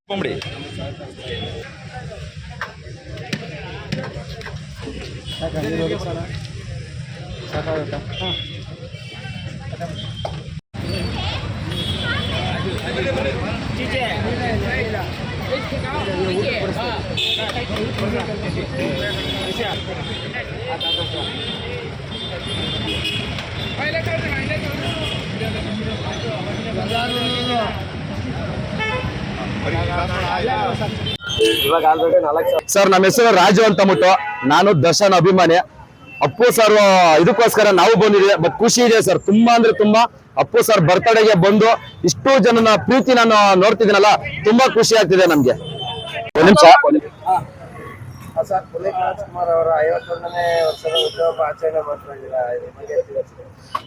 Pombre. Sir ನಮ್ಮ ಹೆಸರು ರಾಜು ಅಂತ ಅಂದ್ಬಿಟ್ಟು ನಾನು ದರ್ಶನ್ ಅಭಿಮಾನಿ. ಅಪ್ಪು ಸರ್ ಇದಕ್ಕೋಸ್ಕರ ನಾವು ಬಂದಿದ್ದೀವಿ. ಬಟ್ ಖುಷಿ ಇದೆ ಸರ್, ತುಂಬಾ ಅಂದ್ರೆ ತುಂಬಾ. ಅಪ್ಪು ಸರ್ ಬರ್ತಡೆಗೆ ಬಂದು ಇಷ್ಟು ಜನನ ಪ್ರೀತಿ ನಾನು ನೋಡ್ತಿದ್ದೀನಲ್ಲ, ತುಂಬಾ ಖುಷಿ ಆಗ್ತಿದೆ ನಮ್ಗೆ. ಒಂದ್ ನಿಮಿಷ. ಸರ್, ಪುನೀತ್ ರಾಜ್ಕುಮಾರ್ ಅವರ 51ನೇ ವರ್ಷದ ಹುಟ್ಟುಹಬ್ಬ ಆಚರಣೆ ಮಾಡ್ತಾ ಇದ್ದೀರಾ,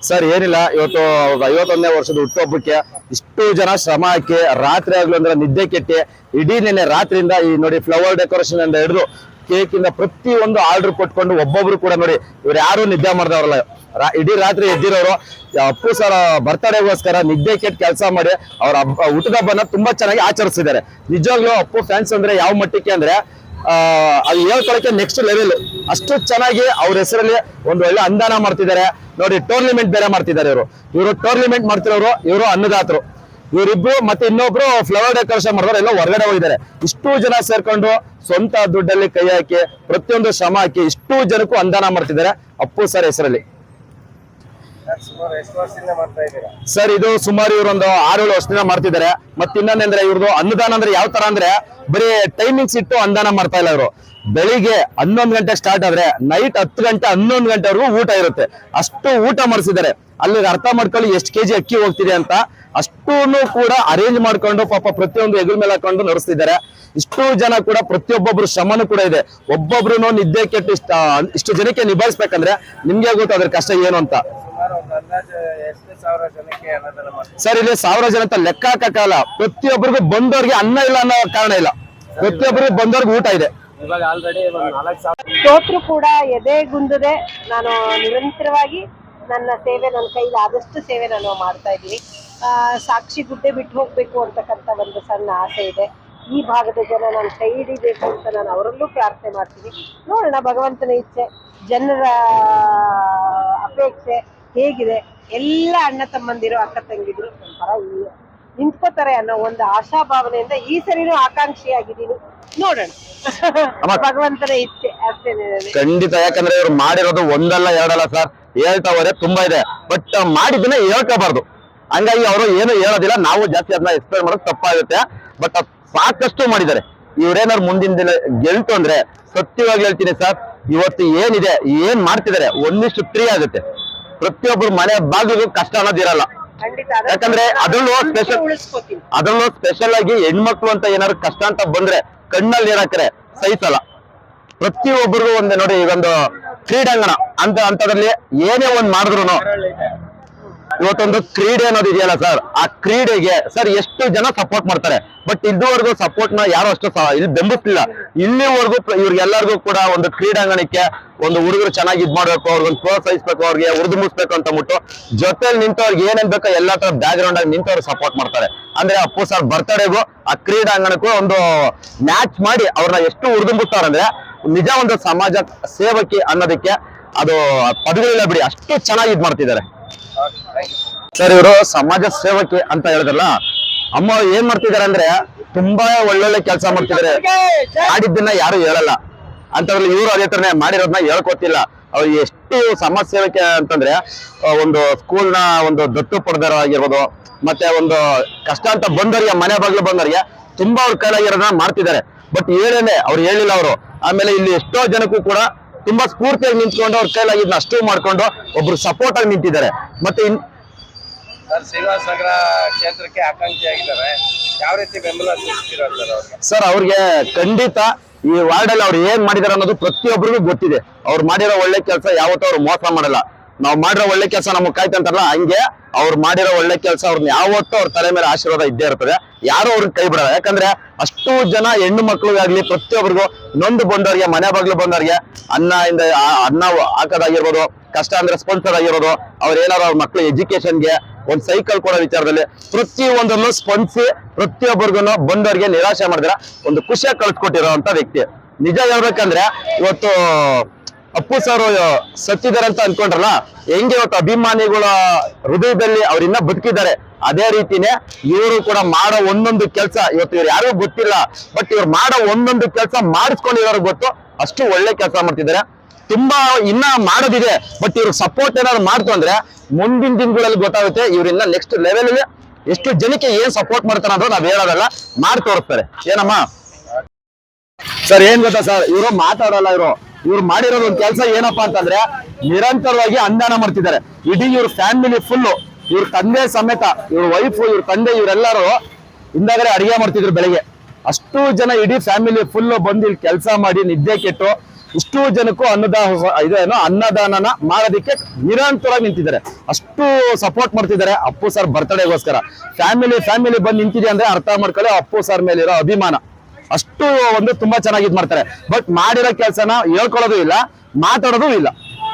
ಸರ್ ಏನಿಲ್ಲ, ಇವತ್ತು 51ನೇ ವರ್ಷದ ಹುಟ್ಟುಹಬ್ಬಕ್ಕೆ ಇಷ್ಟು ಜನ ಶ್ರಮ ಹಾಕಿ ರಾತ್ರಿ ಆಗ್ಲು ಅಂದ್ರೆ ನಿದ್ದೆ ಕೆಟ್ಟಿ ಇಡೀ ನೆನೆ ರಾತ್ರಿಯಿಂದ ಈ ನೋಡಿ ಫ್ಲವರ್ ಡೆಕೋರೇಷನ್ ಇಂದ ಹಿಡಿದು ಕೇಕ್ ಇಂದ ಪ್ರತಿ ಒಂದು ಆರ್ಡರ್ ಕೊಟ್ಕೊಂಡು ಒಬ್ಬೊಬ್ರು ಕೂಡ ನೋಡಿ ಇವ್ರು ಯಾರು ನಿದ್ದೆ ಮಾಡ್ದವ್ರಲ್ಲ, ಇಡೀ ರಾತ್ರಿ ಎದ್ದಿರೋರು. ಅಪ್ಪು ಸರ್ ಬರ್ತಡೆಗೋಸ್ಕರ ನಿದ್ದೆ ಕೆಟ್ಟ ಕೆಲಸ ಮಾಡಿ ಅವ್ರ ಹುಟ್ಟುಹಬ್ಬನ ತುಂಬಾ ಚೆನ್ನಾಗಿ ಆಚರಿಸಿದ್ದಾರೆ. ನಿಜವಾಗ್ಲೂ ಅಪ್ಪು ಫ್ಯಾನ್ಸ್ ಅಂದ್ರೆ ಯಾವ ಮಟ್ಟಕ್ಕೆ ಅಂದ್ರೆ ಅದು ಹೇಳ್ಕೊಳಕ್ಕೆ ನೆಕ್ಸ್ಟ್ ಲೆವೆಲ್. ಅಷ್ಟು ಚೆನ್ನಾಗಿ ಅವ್ರ ಹೆಸರಲ್ಲಿ ಒಂದು ಒಳ್ಳೆ ಅನುದಾನ ಮಾಡ್ತಿದ್ದಾರೆ ನೋಡಿ. ಟೂರ್ನಿಮೆಂಟ್ ಬೇರೆ ಮಾಡ್ತಿದ್ದಾರೆ ಇವರು ಟೂರ್ನಿಮೆಂಟ್ ಮಾಡ್ತಿರೋರು, ಇವರು ಅನ್ನದಾತರು. ಇವರಿಬ್ರು ಮತ್ತೆ ಇನ್ನೊಬ್ರು ಫ್ಲವರ್ ಡೆಕೋರೇಷನ್ ಮಾಡಿದವರು ಎಲ್ಲ ಹೊರಗಡೆ ಹೋಗಿದ್ದಾರೆ. ಇಷ್ಟು ಜನ ಸೇರ್ಕೊಂಡು ಸ್ವಂತ ದುಡ್ಡಲ್ಲಿ ಕೈ ಹಾಕಿ ಪ್ರತಿಯೊಂದು ಶ್ರಮ ಹಾಕಿ ಇಷ್ಟು ಜನಕ್ಕೂ ಅನುದಾನ ಮಾಡ್ತಿದ್ದಾರೆ ಅಪ್ಪು ಸರ್ ಹೆಸರಲ್ಲಿ. ಸರ್ ಇದು ಸುಮಾರು ಇವರೊಂದು 6-7 ವರ್ಷದಿಂದ ಮಾಡ್ತಿದ್ದಾರೆ. ಮತ್ತೆ ಇನ್ನೊಂದಂದ್ರೆ ಇವ್ರದ್ದು ಅನುದಾನ ಅಂದ್ರೆ ಯಾವ ತರ ಅಂದ್ರೆ ಬರೀ ಟೈಮಿಂಗ್ಸ್ ಇಟ್ಟು ಅನುದಾನ ಮಾಡ್ತಾ ಇಲ್ಲ ಇವರು. ಬೆಳಿಗ್ಗೆ 11 ಗಂಟೆ ಸ್ಟಾರ್ಟ್ ಆದ್ರೆ ನೈಟ್ 10 ಗಂಟೆ 11 ಗಂಟೆವರೆಗೂ ಊಟ ಇರುತ್ತೆ. ಅಷ್ಟು ಊಟ ಮಾಡಿಸಿದ್ದಾರೆ. ಅಲ್ಲಿಗೆ ಅರ್ಥ ಮಾಡ್ಕೊಳ್ಳಿ ಎಷ್ಟು ಕೆಜಿ ಅಕ್ಕಿ ಹೋಗ್ತಿದೆ ಅಂತ. ಅಷ್ಟೂ ಕೂಡ ಅರೇಂಜ್ ಮಾಡ್ಕೊಂಡು ಪಾಪ ಪ್ರತಿಯೊಂದು ಹೆಗಲ ಮೇಲೆ ಹಾಕೊಂಡು ನಡೆಸ್ತಿದ್ದಾರೆ. ಇಷ್ಟು ಜನ ಕೂಡ ಪ್ರತಿಯೊಬ್ಬೊಬ್ರು ಶ್ರಮನೂ ಕೂಡ ಇದೆ. ಒಬ್ಬೊಬ್ರು ನಿದ್ದೆ ಕೆಟ್ಟು ಇಷ್ಟು ಜನಕ್ಕೆ ನಿಭಾಯಿಸ್ಬೇಕಂದ್ರೆ ನಿಮ್ಗೆ ಗೊತ್ತು ಅದ್ರ ಕಷ್ಟ ಏನು ಅಂತ. ಸರ್ ಇಲ್ಲಿ 1000 ಜನ ಅಂತ ಲೆಕ್ಕ ಹಾಕಲ್ಲ. ಪ್ರತಿಯೊಬ್ಬರಿಗೂ ಬಂದವ್ರಿಗೆ ಅನ್ನ ಇಲ್ಲ ಅನ್ನೋ ಕಾರಣ ಇಲ್ಲ, ಪ್ರತಿಯೊಬ್ಬರಿಗೂ ಬಂದವ್ರಿಗೆ ಊಟ ಇದೆ. ಇವಾಗ ಆಲ್ರೆಡಿ 4000 ಸೋತ್ರು ಕೂಡ ಎದೆಗುಂದದೆ ನಾನು ನಿರಂತರವಾಗಿ ನನ್ನ ಸೇವೆ, ನನ್ನ ಕೈಲಿ ಆದಷ್ಟು ಸೇವೆ ನಾನು ಮಾಡ್ತಾ ಇದ್ದೀನಿ. ಸಾಕ್ಷಿ ಗುಡ್ಡೆ ಬಿಟ್ಟು ಹೋಗ್ಬೇಕು ಅಂತಕ್ಕಂಥ ಒಂದು ಸಣ್ಣ ಆಸೆ ಇದೆ. ಈ ಭಾಗದ ಜನ ನಾನು ಕೈ ಹಿಡಿಬೇಕು ಅಂತ ನಾನು ಅವರಲ್ಲೂ ಪ್ರಾರ್ಥನೆ ಮಾಡ್ತೀನಿ. ನೋಡೋಣ, ಭಗವಂತನ ಇಚ್ಛೆ, ಜನರ ಅಪೇಕ್ಷೆ ಹೇಗಿದೆ. ಎಲ್ಲ ಅಣ್ಣ ತಮ್ಮಂದಿರು ಅಕ್ಕ ತಂಗಿದ್ರು ಒಂಥರ ನಿಂತ್ಕೋತಾರೆ ಅನ್ನೋ ಒಂದು ಆಶಾಭಾವನೆಯಿಂದ ಈ ಸರಿನೂ ಆಕಾಂಕ್ಷಿಯಾಗಿದ್ದೀನಿ. ನೋಡೋಣ, ಭಗವಂತನ ಇಚ್ಛೆ ಅಷ್ಟೇನೆ. ಖಂಡಿತ, ಯಾಕಂದ್ರೆ ಇವ್ರು ಮಾಡಿರೋದು ಒಂದಲ್ಲ ಎರಡಲ್ಲ ಸರ್, ಹೇಳ್ತಾವ್ರೆ ತುಂಬಾ ಇದೆ. ಬಟ್ ಮಾಡಿದ್ದನ್ನ ಹೇಳ್ಕೋಬಾರ್ದು. ಹಂಗಾಗಿ ಅವರು ಏನು ಹೇಳೋದಿಲ್ಲ, ನಾವು ಜಾಸ್ತಿ ಅದನ್ನ ಎಕ್ಸ್ಪ್ಲೇನ್ ಮಾಡೋದು ತಪ್ಪಾಗುತ್ತೆ. ಬಟ್ ಸಾಕಷ್ಟು ಮಾಡಿದ್ದಾರೆ. ಇವ್ರೇನಾದ್ರು ಮುಂದಿನ ದಿನ ಗೆಲ್ತು ಅಂದ್ರೆ ಸತ್ಯವಾಗಿ ಹೇಳ್ತೀನಿ ಸರ್, ಇವತ್ತು ಏನಿದೆ ಏನ್ ಮಾಡ್ತಿದ್ದಾರೆ 1:3 ಆಗುತ್ತೆ. ಪ್ರತಿಯೊಬ್ಬರು ಮನೆ ಬಾಗಿಲು ಕಷ್ಟ ಅನ್ನೋದಿರಲ್ಲ. ಯಾಕಂದ್ರೆ ಅದರಲ್ಲೂ ಸ್ಪೆಷಲ್ ಆಗಿ ಹೆಣ್ಮಕ್ಳು ಅಂತ ಏನಾದ್ರು ಕಷ್ಟ ಅಂತ ಬಂದ್ರೆ ಕಣ್ಣಲ್ಲಿ ನೀರ್ ಹಾಕ್ರೆ ಸಹಿಸಲ್ಲ. ಪ್ರತಿಯೊಬ್ಬರಿಗೂ ಒಂದು ನೋಡಿ, ಈಗೊಂದು ಕ್ರೀಡಾಂಗಣ ಅಂತದ್ರಲ್ಲಿ ಏನೇ ಒಂದ್ ಮಾಡಿದ್ರು ಇವತ್ತೊಂದು ಕ್ರೀಡೆ ಅನ್ನೋದು ಇದೆಯಲ್ಲ ಸರ್, ಆ ಕ್ರೀಡೆಗೆ ಸರ್ ಎಷ್ಟು ಜನ ಸಪೋರ್ಟ್ ಮಾಡ್ತಾರೆ. ಬಟ್ ಇದುವರೆಗೂ ಸಪೋರ್ಟ್ ನ ಯಾರು ಅಷ್ಟು ಇಲ್ಲಿ ಬೆಂಬಲಿಸ್ಲಿಲ್ಲ. ಇಲ್ಲಿವರೆಗೂ ಇವ್ರಿಗೆಲ್ಲರಿಗೂ ಕೂಡ ಒಂದು ಕ್ರೀಡಾಂಗಣಕ್ಕೆ ಒಂದು ಹುಡುಗರು ಚೆನ್ನಾಗಿ ಇದ್ ಮಾಡ್ಬೇಕು, ಅವ್ರಿಗೊಂದು ಪ್ರೋತ್ಸಾಹಿಸ್ಬೇಕು, ಅವ್ರಿಗೆ ಉರ್ದುಂಬಿಸ್ಬೇಕು ಅಂತ ಅಂದ್ಬಿಟ್ಟು ಜೊತೆಲಿ ನಿಂತವ್ರಿಗೆ ಏನೇನ್ ಬೇಕೋ ಎಲ್ಲಾ ತರ ಬ್ಯಾಕ್ ಗ್ರೌಂಡ್ ಆಗಿ ನಿಂತವ್ರು ಸಪೋರ್ಟ್ ಮಾಡ್ತಾರೆ. ಅಂದ್ರೆ ಅಪ್ಪು ಸರ್ ಬರ್ತಡೆಗೂ ಆ ಕ್ರೀಡಾಂಗಣಕ್ಕೂ ಒಂದು ಮ್ಯಾಚ್ ಮಾಡಿ ಅವ್ರನ್ನ ಎಷ್ಟು ಉರ್ದುಂಬಿಸ್ತಾರಂದ್ರೆ ನಿಜ ಒಂದು ಸಮಾಜ ಸೇವಕಿ ಅನ್ನೋದಕ್ಕೆ ಅದು ಪದಗಳಿಲ್ಲ ಬಿಡಿ, ಅಷ್ಟು ಚೆನ್ನಾಗಿ ಇದ್ ಮಾಡ್ತಿದ್ದಾರೆ ಸರ್. ಇವರು ಸಮಾಜ ಸೇವಕಿ ಅಂತ ಹೇಳಿದ್ರಲ್ಲ, ಅಮ್ಮ ಏನ್ ಮಾಡ್ತಿದ್ದಾರೆ ಅಂದ್ರೆ ತುಂಬಾ ಒಳ್ಳೊಳ್ಳೆ ಕೆಲಸ ಮಾಡ್ತಿದ್ದಾರೆ. ಮಾಡಿದ್ದನ್ನ ಯಾರು ಹೇಳಲ್ಲ ಅಂತವ್ರಲ್ಲಿ ಇವರು ಅದೇ ತರನೇ ಮಾಡಿರೋದನ್ನ ಹೇಳ್ಕೊತಿಲ್ಲ. ಅವ್ರು ಎಷ್ಟು ಸಮಾಜ ಸೇವಕಿ ಅಂತಂದ್ರೆ ಒಂದು ಸ್ಕೂಲ್ನ ಒಂದು ದತ್ತು ಪಡೆದರ ಆಗಿರ್ಬೋದು, ಮತ್ತೆ ಒಂದು ಕಷ್ಟ ಅಂತ ಬಂದವರಿಗೆ, ಮನೆ ಬಾಗಿಲು ಬಂದವರಿಗೆ ತುಂಬಾ ಅವ್ರ ಕೈಲಾಗಿರೋದನ್ನ ಮಾಡ್ತಿದ್ದಾರೆ. ಬಟ್ ಹೇಳೇನೆ ಅವ್ರು ಹೇಳಿಲ್ಲ ಅವರು. ಆಮೇಲೆ ಇಲ್ಲಿ ಎಷ್ಟೋ ಜನಕ್ಕೂ ಕೂಡ ತುಂಬಾ ಸ್ಫೂರ್ತಿಯಾಗಿ ನಿಂತ್ಕೊಂಡು ಅವ್ರ ಕೈಲಾಗಿದ್ನ ಅಷ್ಟು ಮಾಡ್ಕೊಂಡು ಒಬ್ರು ಸಪೋರ್ಟ್ ಆಗಿ ನಿಂತಿದ್ದಾರೆ. ಮತ್ತೆ ಶ್ರೀನಿವಾಸನಗರ ಕ್ಷೇತ್ರಕ್ಕೆ ಆಕಾಂಕ್ಷಿ ಆಗಿದ್ದಾರೆ. ಯಾವ ರೀತಿ ಬೆಂಬಲ ಸರ್? ಅವ್ರಿಗೆ ಖಂಡಿತ ಈ ವಾರ್ಡ್ ಅಲ್ಲಿ ಅವ್ರು ಏನ್ ಮಾಡಿದಾರೆ ಅನ್ನೋದು ಪ್ರತಿಯೊಬ್ಬರಿಗೂ ಗೊತ್ತಿದೆ. ಅವ್ರು ಮಾಡಿರೋ ಒಳ್ಳೆ ಕೆಲಸ ಯಾವತ್ತೂ ಅವ್ರು ಮೋಸ ಮಾಡಲ್ಲ. ನಾವು ಮಾಡಿರೋ ಒಳ್ಳೆ ಕೆಲಸ ನಮಗ್ ಕಾಯ್ತಂತಾರಲ್ಲ, ಹಂಗೆ ಅವ್ರು ಮಾಡಿರೋ ಒಳ್ಳೆ ಕೆಲಸ ಅವ್ರನ್ನ ಯಾವತ್ತೂ ಅವ್ರ ತಲೆ ಮೇಲೆ ಆಶೀರ್ವಾದ ಇದ್ದೇ ಇರ್ತದೆ. ಯಾರು ಅವ್ರಿಗೆ ಕೈ ಬಿಡಲ್ಲ. ಯಾಕಂದ್ರೆ ಅಷ್ಟು ಜನ ಹೆಣ್ಣು ಮಕ್ಳಿಗಾಗ್ಲಿ ಪ್ರತಿಯೊಬ್ಬರಿಗೂ ನೊಂದು ಬಂದವ್ರಿಗೆ, ಮನೆ ಬಾಗ್ಲು ಬಂದವ್ರಿಗೆ ಅನ್ನ ಹಾಕೋದಾಗಿರ್ಬೋದು, ಕಷ್ಟ ಅಂದ್ರೆ ಸ್ಪಾನ್ಸರ್ ಆಗಿರೋದು, ಅವ್ರ ಏನಾದ್ರು ಅವ್ರ ಮಕ್ಳು ಎಜುಕೇಶನ್ಗೆ ಒಂದ್ ಸೈಕಲ್ ಕೊಡೋ ವಿಚಾರದಲ್ಲಿ ಪ್ರತಿ ಒಂದನ್ನು ಸ್ಪಂದಿಸಿ ಪ್ರತಿಯೊಬ್ಬರಿಗೂ ಬಂದವ್ರಿಗೆ ನಿರಾಶೆ ಮಾಡಿದ್ರೆ ಒಂದು ಖುಷಿಯಾಗಿ ಕಳ್ಸಿಕೊಟ್ಟಿರೋಂತ ವ್ಯಕ್ತಿ. ನಿಜ ಹೇಳ್ಬೇಕಂದ್ರೆ ಇವತ್ತು ಅಪ್ಪು ಸರ್ ಸತ್ತಿದ್ದಾರೆ ಅಂತ ಅನ್ಕೊಂಡ್ರಲ್ಲ, ಹೆಂಗೆ ಇವತ್ತು ಅಭಿಮಾನಿಗಳ ಹೃದಯದಲ್ಲಿ ಅವ್ರು ಇನ್ನ ಬದುಕಿದ್ದಾರೆ, ಅದೇ ರೀತಿನೇ ಇವರು ಕೂಡ ಮಾಡೋ ಒಂದೊಂದು ಕೆಲಸ ಇವತ್ತು ಇವ್ರು ಯಾರಿಗೂ ಗೊತ್ತಿಲ್ಲ, ಬಟ್ ಇವ್ರು ಮಾಡೋ ಒಂದೊಂದು ಕೆಲಸ ಮಾಡಿಸ್ಕೊಂಡಿರೋರು ಗೊತ್ತು. ಅಷ್ಟು ಒಳ್ಳೆ ಕೆಲಸ ಮಾಡ್ತಿದ್ದಾರೆ. ತುಂಬಾ ಇನ್ನ ಮಾಡೋದಿದೆ, ಬಟ್ ಇವ್ರಿಗೆ ಸಪೋರ್ಟ್ ಏನಾದ್ರು ಮಾಡ್ತು ಅಂದ್ರೆ ಮುಂದಿನ ದಿನಗಳಲ್ಲಿ ಗೊತ್ತಾಗುತ್ತೆ ಇವ್ರಿಂದ ನೆಕ್ಸ್ಟ್ ಲೆವೆಲ್ ಅಲ್ಲಿ ಎಷ್ಟು ಜನಕ್ಕೆ ಏನ್ ಸಪೋರ್ಟ್ ಮಾಡ್ತಾರ ಅಂದ್ರೆ ನಾವ್ ಹೇಳೋದಲ್ಲ, ಮಾಡಿ ತೋರಿಸ್ತಾರೆ. ಏನಮ್ಮ ಸರ್, ಏನ್ ಗೊತ್ತಾ ಸರ್, ಇವರು ಮಾತಾಡಲ್ಲ. ಇವ್ರು ಮಾಡಿರೋದು ಒಂದು ಕೆಲಸ ಏನಪ್ಪಾ ಅಂತಂದ್ರೆ ನಿರಂತರವಾಗಿ ಅನ್ನದಾನ ಮಾಡ್ತಿದ್ದಾರೆ. ಇಡೀ ಇವ್ರ ಫ್ಯಾಮಿಲಿ ಫುಲ್ಲು, ಇವ್ರ ತಂದೆ ಸಮೇತ, ಇವ್ರ ವೈಫ್, ಇವ್ರ ತಂದೆ, ಇವರೆಲ್ಲರೂ ಹಿಂದಾಗಡೆ ಅಡಿಗೆ ಮಾಡ್ತಿದ್ರು ಬೆಳಿಗ್ಗೆ. ಅಷ್ಟು ಜನ ಇಡೀ ಫ್ಯಾಮಿಲಿ ಫುಲ್ ಬಂದು ಇಲ್ಲಿ ಕೆಲಸ ಮಾಡಿ ನಿದ್ದೆ ಕೆಟ್ಟು ಇಷ್ಟು ಜನಕ್ಕೂ ಅನ್ನದಾನನ ಮಾಡೋದಕ್ಕೆ ನಿರಂತರವಾಗಿ ನಿಂತಿದ್ದಾರೆ. ಅಷ್ಟು ಸಪೋರ್ಟ್ ಮಾಡ್ತಿದ್ದಾರೆ. ಅಪ್ಪು ಸರ್ ಬರ್ತ್ಡೇಗೋಸ್ಕರ ಫ್ಯಾಮಿಲಿ ಬಂದು ನಿಂತಿದೆ ಅಂದ್ರೆ ಅರ್ಥ ಮಾಡ್ಕೊಳ್ಳಿ ಅಪ್ಪು ಸರ್ ಮೇಲಿರೋ ಅಭಿಮಾನ. ಅಷ್ಟು ಒಂದು ತುಂಬಾ ಚೆನ್ನಾಗಿ ಇದ್ ಮಾಡ್ತಾರೆ. ಬಟ್ ಮಾಡಿರೋ ಕೆಲಸನ ಹೇಳ್ಕೊಳ್ಳೋದು ಇಲ್ಲ, ಮಾತಾಡೋದು ಇಲ್ಲ.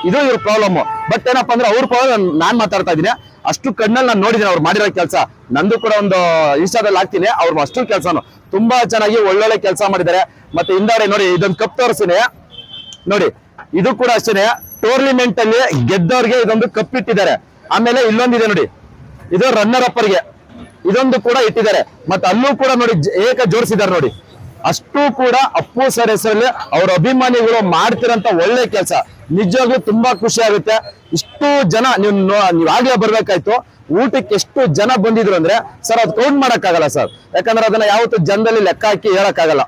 ಇದು ಇವ್ರ ಪ್ರಾಬ್ಲಮ್. ಬಟ್ ಏನಪ್ಪಾ ಅಂದ್ರೆ ಅವ್ರ ಪ್ರಾಬ್ಲಮ್ ನಾನ್ ಮಾತಾಡ್ತಾ ಇದ್ದೀನಿ. ಅಷ್ಟು ಕಣ್ಣಲ್ಲಿ ನಾನು ನೋಡಿದ್ದೀನಿ ಅವ್ರು ಮಾಡಿರೋ ಕೆಲಸ. ನಂದು ಕೂಡ ಒಂದು ಇನ್ಸ್ಟಾದಲ್ಲಿ ಹಾಕ್ತೀನಿ. ಅವ್ರು ಅಷ್ಟು ಕೆಲಸನು ತುಂಬಾ ಚೆನ್ನಾಗಿ ಒಳ್ಳೊಳ್ಳೆ ಕೆಲಸ ಮಾಡಿದ್ದಾರೆ. ಮತ್ತೆ ಹಿಂದಾಡೆ ನೋಡಿ, ಇದೊಂದು ಕಪ್ ತೋರಿಸ್ತೀನಿ ನೋಡಿ. ಇದು ಕೂಡ ಅಷ್ಟೇನೆ, ಟೂರ್ನಿಮೆಂಟ್ ಅಲ್ಲಿ ಗೆದ್ದವ್ರಿಗೆ ಇದೊಂದು ಕಪ್ ಇಟ್ಟಿದ್ದಾರೆ. ಆಮೇಲೆ ಇಲ್ಲೊಂದಿದೆ ನೋಡಿ, ಇದು ರನ್ನರ್ ಅಪ್ಪರ್ಗೆ ಇದೊಂದು ಕೂಡ ಇಟ್ಟಿದ್ದಾರೆ. ಮತ್ತೆ ಅಲ್ಲೂ ಕೂಡ ನೋಡಿ ಏಕ ಜೋಡಿಸಿದ್ದಾರೆ ನೋಡಿ. ಅಷ್ಟು ಕೂಡ ಅಪ್ಪು ಸರ್ ಹೆಸರಲ್ಲಿ ಅವ್ರ ಅಭಿಮಾನಿಗಳು ಮಾಡ್ತಿರಂತ ಒಳ್ಳೆ ಕೆಲಸ. ನಿಜವಾಗ್ಲೂ ತುಂಬಾ ಖುಷಿ ಆಗುತ್ತೆ. ಇಷ್ಟು ಜನ ನೀವ್ ಆಗ್ಲೇ ಬರ್ಬೇಕಾಯ್ತು. ಊಟಕ್ಕೆ ಎಷ್ಟು ಜನ ಬಂದಿದ್ರು ಅಂದ್ರೆ ಸರ್ ಅದು ಕೌಂಟ್ ಮಾಡಕ್ಕಾಗಲ್ಲ ಸರ್, ಯಾಕಂದ್ರೆ ಅದನ್ನ ಯಾವತ್ತು ಜನದಲ್ಲಿ ಲೆಕ್ಕ ಹಾಕಿ ಹೇಳಕ್ಕಾಗಲ್ಲ.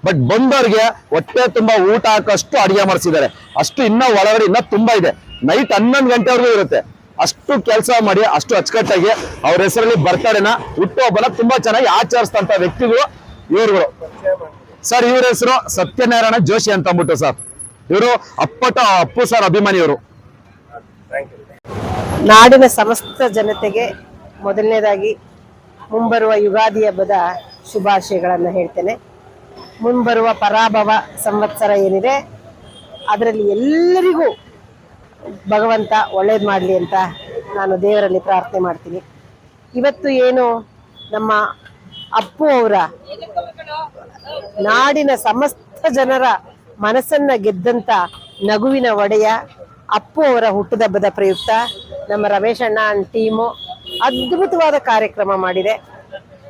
ಬಟ್ ಬಂದವ್ರಿಗೆ ಹೊಟ್ಟೆ ತುಂಬಾ ಊಟ ಹಾಕೋಷ್ಟು ಅಡಿಗೆ ಮಾಡಿಸಿದ್ದಾರೆ. ಅಷ್ಟು ಇನ್ನ ಒಳಗಡೆ ಇನ್ನ ತುಂಬಾ ಇದೆ. ನೈಟ್ 11 ಗಂಟೆವರೆಗೂ ಇರುತ್ತೆ. ಅಷ್ಟು ಕೆಲಸ ಮಾಡಿ ಅಷ್ಟು ಅಚ್ಚುಕಟ್ಟಾಗಿ ಅವ್ರ ಹೆಸರಲ್ಲಿ ಬರ್ತಡೇನ ಹುಟ್ಟುಹಬ್ಬನ ತುಂಬಾ ಚೆನ್ನಾಗಿ ಆಚರಿಸ್ತಂತ ವ್ಯಕ್ತಿಗಳು ಇವ್ರುಗಳು ಸರ್. ಇವ್ರ ಹೆಸರು ಸತ್ಯನಾರಾಯಣ ಜೋಶಿ ಅಂತ ಅಂದ್ಬಿಟ್ಟು ಸರ್. ಇವರು ಅಪ್ಪು ಸರ್ ಅಭಿಮಾನಿ ಇವರು. ನಾಡಿನ ಸಮಸ್ತ ಜನತೆಗೆ ಮೊದಲನೇದಾಗಿ ಮುಂಬರುವ ಯುಗಾದಿ ಹಬ್ಬದ ಶುಭಾಶಯಗಳನ್ನು ಹೇಳ್ತೇನೆ. ಮುಂಬರುವ ಪರಾಭವ ಸಂವತ್ಸರ ಏನಿದೆ ಅದರಲ್ಲಿ ಎಲ್ಲರಿಗೂ ಭಗವಂತ ಒಳ್ಳೇದು ಮಾಡಲಿ ಅಂತ ನಾನು ದೇವರಲ್ಲಿ ಪ್ರಾರ್ಥನೆ ಮಾಡ್ತೀನಿ. ಇವತ್ತು ಏನು ನಮ್ಮ ಅಪ್ಪು ಅವರ ನಾಡಿನ ಸಮಸ್ತ ಜನರ ಮನಸ್ಸನ್ನ ಗೆದ್ದಂತ ನಗುವಿನ ಒಡೆಯ ಅಪ್ಪು ಅವರ ಹುಟ್ಟುಹಬ್ಬದ ಪ್ರಯುಕ್ತ ನಮ್ಮ ರಮೇಶ್ ಅಣ್ಣ ಟೀಮು ಅದ್ಭುತವಾದ ಕಾರ್ಯಕ್ರಮ ಮಾಡಿದೆ.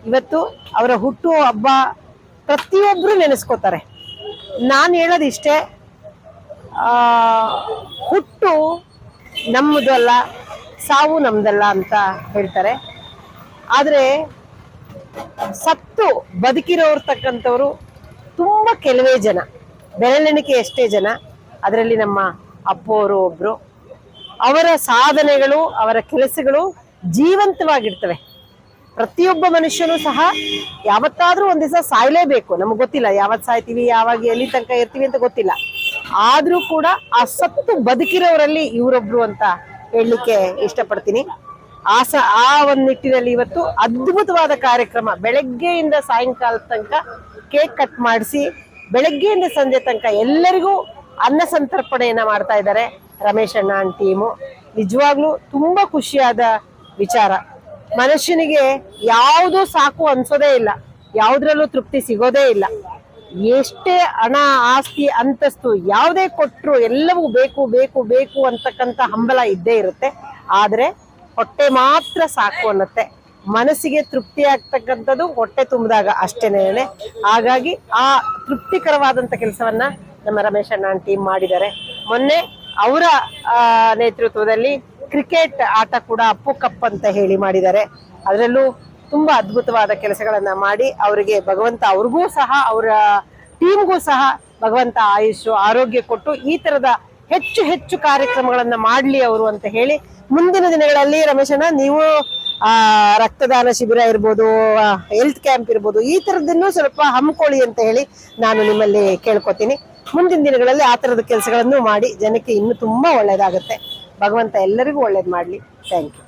ಇವತ್ತು ಅವರ ಹುಟ್ಟು ಹಬ್ಬ ಪ್ರತಿಯೊಬ್ಬರು ನೆನೆಸ್ಕೋತಾರೆ. ನಾನು ಹೇಳೋದು ಇಷ್ಟೇ, ಹುಟ್ಟು ನಮ್ಮದಲ್ಲ, ಸಾವು ನಮ್ದಲ್ಲ ಅಂತ ಹೇಳ್ತಾರೆ. ಆದರೆ ಸತ್ತು ಬದುಕಿರೋರ್ತಕ್ಕಂಥವ್ರು ತುಂಬ ಕೆಲವೇ ಜನ, ಬೆರಳೆಣಿಕೆ ಎಷ್ಟೇ ಜನ. ಅದರಲ್ಲಿ ನಮ್ಮ ಅಪ್ಪು ಅವರು ಒಬ್ರು. ಅವರ ಸಾಧನೆಗಳು, ಅವರ ಕೆಲಸಗಳು ಜೀವಂತವಾಗಿರ್ತವೆ. ಪ್ರತಿಯೊಬ್ಬ ಮನುಷ್ಯನೂ ಸಹ ಯಾವತ್ತಾದ್ರೂ ಒಂದ್ ದಿವಸ ಸಾಯ್ಲೇಬೇಕು. ನಮಗ್ ಗೊತ್ತಿಲ್ಲ ಯಾವತ್ ಸಾಯ್ತೀವಿ, ಯಾವಾಗ ಎಲ್ಲಿ ತನಕ ಇರ್ತೀವಿ ಅಂತ ಗೊತ್ತಿಲ್ಲ. ಆದ್ರೂ ಕೂಡ ಆ ಸತ್ತು ಬದುಕಿರೋರಲ್ಲಿ ಇವರೊಬ್ರು ಅಂತ ಹೇಳಲಿಕ್ಕೆ ಇಷ್ಟಪಡ್ತೀನಿ. ಆ ಒಂದ್ ನಿಟ್ಟಿನಲ್ಲಿ ಇವತ್ತು ಅದ್ಭುತವಾದ ಕಾರ್ಯಕ್ರಮ, ಬೆಳಗ್ಗೆಯಿಂದ ಸಾಯಂಕಾಲ ತನಕ ಕೇಕ್ ಕಟ್ ಮಾಡಿಸಿ ಬೆಳಗ್ಗೆಯಿಂದ ಸಂಜೆ ತನಕ ಎಲ್ಲರಿಗೂ ಅನ್ನ ಸಂತರ್ಪಣೆಯನ್ನ ಮಾಡ್ತಾ ಇದ್ದಾರೆ ರಮೇಶ್ ಅಣ್ಣ ಟೀಮು. ನಿಜವಾಗ್ಲೂ ತುಂಬಾ ಖುಷಿಯಾದ ವಿಚಾರ. ಮನುಷ್ಯನಿಗೆ ಯಾವುದೂ ಸಾಕು ಅನ್ಸೋದೇ ಇಲ್ಲ, ಯಾವುದ್ರಲ್ಲೂ ತೃಪ್ತಿ ಸಿಗೋದೇ ಇಲ್ಲ. ಎಷ್ಟೇ ಹಣ, ಆಸ್ತಿ, ಅಂತಸ್ತು ಯಾವುದೇ ಕೊಟ್ಟರು ಎಲ್ಲವೂ ಬೇಕು ಬೇಕು ಬೇಕು ಅಂತಕ್ಕಂಥ ಹಂಬಲ ಇದ್ದೇ ಇರುತ್ತೆ. ಆದ್ರೆ ಹೊಟ್ಟೆ ಮಾತ್ರ ಸಾಕು ಅನ್ನತ್ತೆ. ಮನಸ್ಸಿಗೆ ತೃಪ್ತಿ ಆಗ್ತಕ್ಕಂಥದ್ದು ಹೊಟ್ಟೆ ತುಂಬಿದಾಗ ಅಷ್ಟೇನೆ. ಹಾಗಾಗಿ ಆ ತೃಪ್ತಿಕರವಾದಂತ ಕೆಲಸವನ್ನ ನಮ್ಮ ರಮೇಶ್ ಅಣ್ಣ ಟೀಮ್ ಮಾಡಿದ್ದಾರೆ. ಮೊನ್ನೆ ಅವರ ನೇತೃತ್ವದಲ್ಲಿ ಕ್ರಿಕೆಟ್ ಆಟ ಕೂಡ ಅಪ್ಪು ಕಪ್ ಅಂತ ಹೇಳಿ ಮಾಡಿದ್ದಾರೆ. ಅದರಲ್ಲೂ ತುಂಬಾ ಅದ್ಭುತವಾದ ಕೆಲಸಗಳನ್ನ ಮಾಡಿ ಅವರಿಗೆ ಭಗವಂತ, ಅವ್ರಿಗೂ ಸಹ ಅವರ ಟೀಮ್ಗೂ ಸಹ ಭಗವಂತ ಆಯುಷ್ ಆರೋಗ್ಯ ಕೊಟ್ಟು ಈ ತರದ ಹೆಚ್ಚು ಹೆಚ್ಚು ಕಾರ್ಯಕ್ರಮಗಳನ್ನ ಮಾಡ್ಲಿ ಅವರು ಅಂತ ಹೇಳಿ ಮುಂದಿನ ದಿನಗಳಲ್ಲಿ ರಮೇಶ್ ಅಣ್ಣ ನೀವು ರಕ್ತದಾನ ಶಿಬಿರ ಇರ್ಬೋದು, ಹೆಲ್ತ್ ಕ್ಯಾಂಪ್ ಇರ್ಬೋದು, ಈ ತರದನ್ನು ಸ್ವಲ್ಪ ಹಮ್ಮಿಕೊಳ್ಳಿ ಅಂತ ಹೇಳಿ ನಾನು ನಿಮ್ಮಲ್ಲಿ ಕೇಳ್ಕೊತೀನಿ. ಮುಂದಿನ ದಿನಗಳಲ್ಲಿ ಆ ತರದ ಕೆಲಸಗಳನ್ನು ಮಾಡಿ ಜನಕ್ಕೆ ಇನ್ನೂ ತುಂಬಾ ಒಳ್ಳೇದಾಗುತ್ತೆ. ಭಗವಂತ ಎಲ್ಲರಿಗೂ ಒಳ್ಳೇದು ಮಾಡ್ಲಿ. Thank you.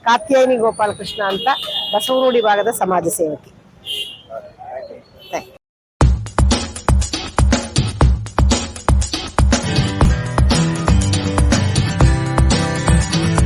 ಕಾತ್ಯಾಯಿನಿ ಗೋಪಾಲಕೃಷ್ಣ ಅಂತ, ಬಸವನಗುಡಿ ಭಾಗದ ಸಮಾಜ ಸೇವಕಿ.